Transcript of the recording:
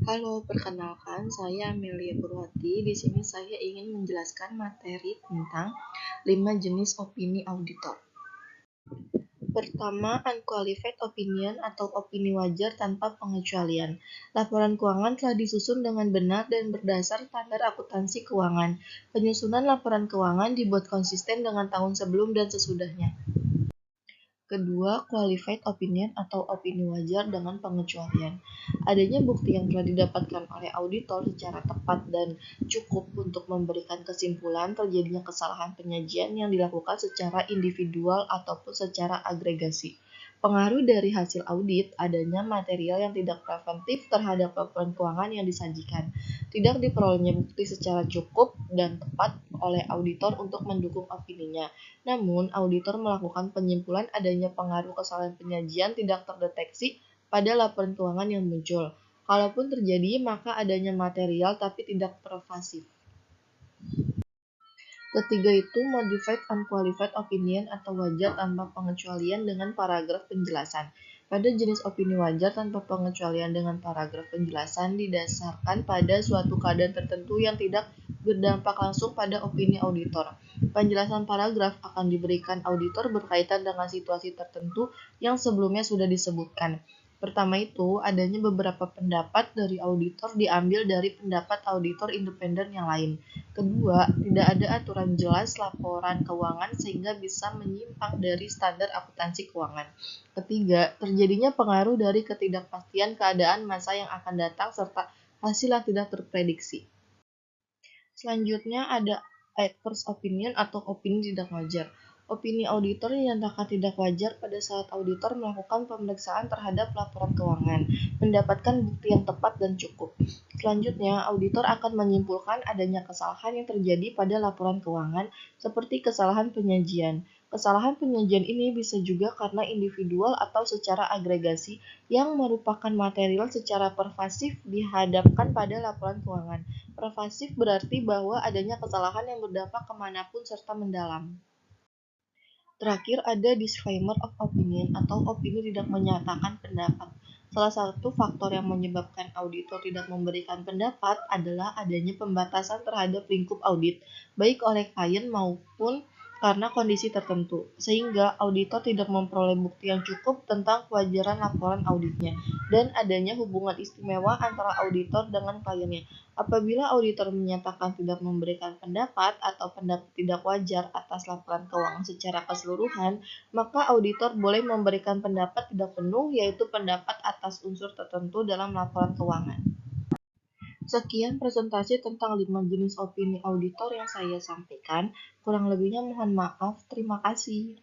Halo, perkenalkan saya Amelia Purwati. Di sini saya ingin menjelaskan materi tentang 5 jenis opini auditor. Pertama, unqualified opinion atau opini wajar tanpa pengecualian. Laporan keuangan telah disusun dengan benar dan berdasar standar akuntansi keuangan. Penyusunan laporan keuangan dibuat konsisten dengan tahun sebelum dan sesudahnya. Kedua, qualified opinion atau opini wajar dengan pengecualian. Adanya bukti yang telah didapatkan oleh auditor secara tepat dan cukup untuk memberikan kesimpulan terjadinya kesalahan penyajian yang dilakukan secara individual ataupun secara agregasi. Pengaruh dari hasil audit adanya material yang tidak preventif terhadap laporan keuangan yang disajikan. Tidak diperolehnya bukti secara cukup dan tepat oleh auditor untuk mendukung opininya. Namun, auditor melakukan penyimpulan adanya pengaruh kesalahan penyajian tidak terdeteksi pada laporan keuangan yang muncul. Kalaupun terjadi, maka adanya material tapi tidak pervasif. Ketiga itu modified unqualified opinion atau wajar tanpa pengecualian dengan paragraf penjelasan. Pada jenis opini wajar tanpa pengecualian dengan paragraf penjelasan didasarkan pada suatu keadaan tertentu yang tidak berdampak langsung pada opini auditor. Penjelasan paragraf akan diberikan auditor berkaitan dengan situasi tertentu yang sebelumnya sudah disebutkan. Pertama itu, adanya beberapa pendapat dari auditor diambil dari pendapat auditor independen yang lain. Kedua, tidak ada aturan jelas laporan keuangan sehingga bisa menyimpang dari standar akuntansi keuangan. Ketiga, terjadinya pengaruh dari ketidakpastian keadaan masa yang akan datang serta hasil yang tidak terprediksi. Selanjutnya ada adverse opinion atau opini tidak wajar. Opini auditor dinyatakan tidak wajar pada saat auditor melakukan pemeriksaan terhadap laporan keuangan, mendapatkan bukti yang tepat dan cukup. Selanjutnya, auditor akan menyimpulkan adanya kesalahan yang terjadi pada laporan keuangan, seperti kesalahan penyajian. Kesalahan penyajian ini bisa juga karena individual atau secara agregasi yang merupakan material secara pervasif dihadapkan pada laporan keuangan. Pervasif berarti bahwa adanya kesalahan yang berdampak kemanapun serta mendalam. Terakhir ada disclaimer of opinion atau opini tidak menyatakan pendapat. Salah satu faktor yang menyebabkan auditor tidak memberikan pendapat adalah adanya pembatasan terhadap lingkup audit, baik oleh klien maupun karena kondisi tertentu, sehingga auditor tidak memperoleh bukti yang cukup tentang kewajaran laporan auditnya, dan adanya hubungan istimewa antara auditor dengan kliennya. Apabila auditor menyatakan tidak memberikan pendapat atau pendapat tidak wajar atas laporan keuangan secara keseluruhan, maka auditor boleh memberikan pendapat tidak penuh, yaitu pendapat atas unsur tertentu dalam laporan keuangan. Sekian presentasi tentang 5 jenis opini auditor yang saya sampaikan. Kurang lebihnya mohon maaf. Terima kasih.